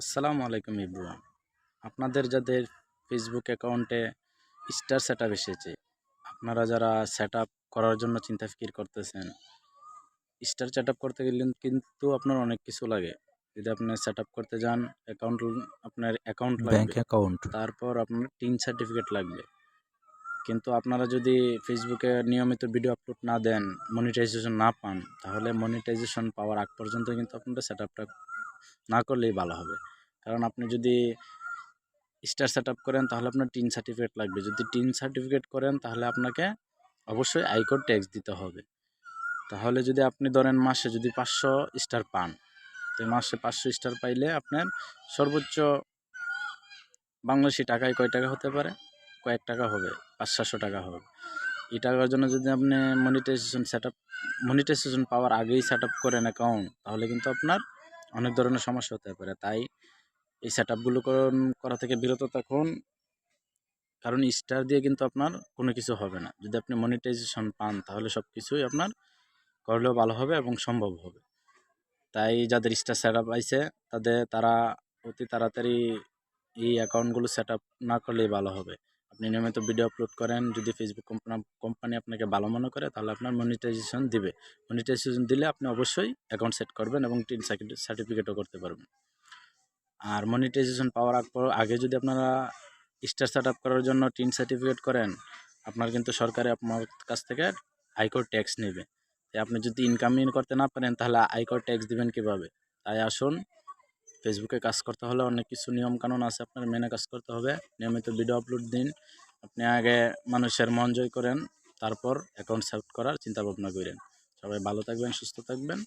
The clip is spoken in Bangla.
আসসালামু আলাইকুম ইব্রাহিম। আপনাদের যাদের ফেসবুক অ্যাকাউন্টে স্টার সেটআপ এসেছে, আপনারা যারা সেটআপ করার জন্য চিন্তা ফিকির করতেছেন, স্টার সেটআপ করতে গেলে কিন্তু আপনার অনেক কিছু লাগে। যদি আপনি সেটআপ করতে যান, আপনার অ্যাকাউন্ট ব্যাংক লাগবে, অ্যাকাউন্ট। তারপর আপনার টিন সার্টিফিকেট লাগবে। কিন্তু আপনারা যদি ফেসবুকে নিয়মিত ভিডিও আপলোড না দেন, মনিটাইজেশন না পান, তাহলে মনিটাইজেশন পাওয়ার আগ পর্যন্ত কিন্তু আপনাদের সেটআপটা না করলেই ভালো হবে। কারণ আপনি যদি স্টার সেটআপ করেন তাহলে আপনার টিন সার্টিফিকেট লাগবে। যদি টিন সার্টিফিকেট করেন তাহলে আপনাকে অবশ্যই আয়কর ট্যাক্স দিতে হবে। তাহলে যদি আপনি ধরেন মাসে যদি 500 স্টার পান, তো মাসে 500 স্টার পাইলে আপনার সর্বোচ্চ বাংলাদেশি টাকায় কয় টাকা হতে পারে? কয়েক টাকা হবে, 500-700 টাকা হবে। এই টাকার জন্য যদি আপনি মনিটাইজেশন পাওয়ার আগেই সেটআপ করেন অ্যাকাউন্ট, তাহলে কিন্তু আপনার অনেক ধরনের সমস্যা হতে পারে। তাই এই সেটআপগুলো করা থেকে বিরত থাকুন। কারণ স্টার দিয়ে কিন্তু আপনার কোনো কিছু হবে না। যদি আপনি মনিটাইজেশন পান তাহলে সব কিছুই আপনার করলেও ভালো হবে এবং সম্ভব হবে। তাই যাদের স্টার সেটআপ আইছে তারা অতি তাড়াতাড়ি এই অ্যাকাউন্টগুলো সেটআপ না করলেই ভালো হবে। আপনি নিয়মিত ভিডিও আপলোড করেন, যদি ফেসবুক কোম্পানি আপনাকে ভালো মনে করে তাহলে আপনার মনিটাইজেশন দিবে। মনিটাইজেশন দিলে আপনি অবশ্যই অ্যাকাউন্ট সেট করবেন এবং টিন সার্টিফিকেটও করতে পারবেন। আর মনিটাইজেশন পাওয়ার আগে যদি আপনারা স্টার সেটআপ করার জন্য টিন সার্টিফিকেট করেন, আপনার কিন্তু সরকারে আপনার কাছ থেকে আয়কর ট্যাক্স নেবে। তাই আপনি যদি ইনকামই করতে না পারেন তাহলে আয়কর ট্যাক্স দিবেন কিভাবে? তাই আসুন, ফেসবুকে কাজ করতে হলে অনেক কিছু নিয়ম কানুন আছে, আপনার মেনে কাজ করতে হবে। নিয়মিত ভিডিও আপলোড দিন। আপনি আগে মানুষের মন জয় করেন, তারপর অ্যাকাউন্ট সেট করার চিন্তা ভাবনা করেন। সবাই ভালো থাকবেন, সুস্থ থাকবেন।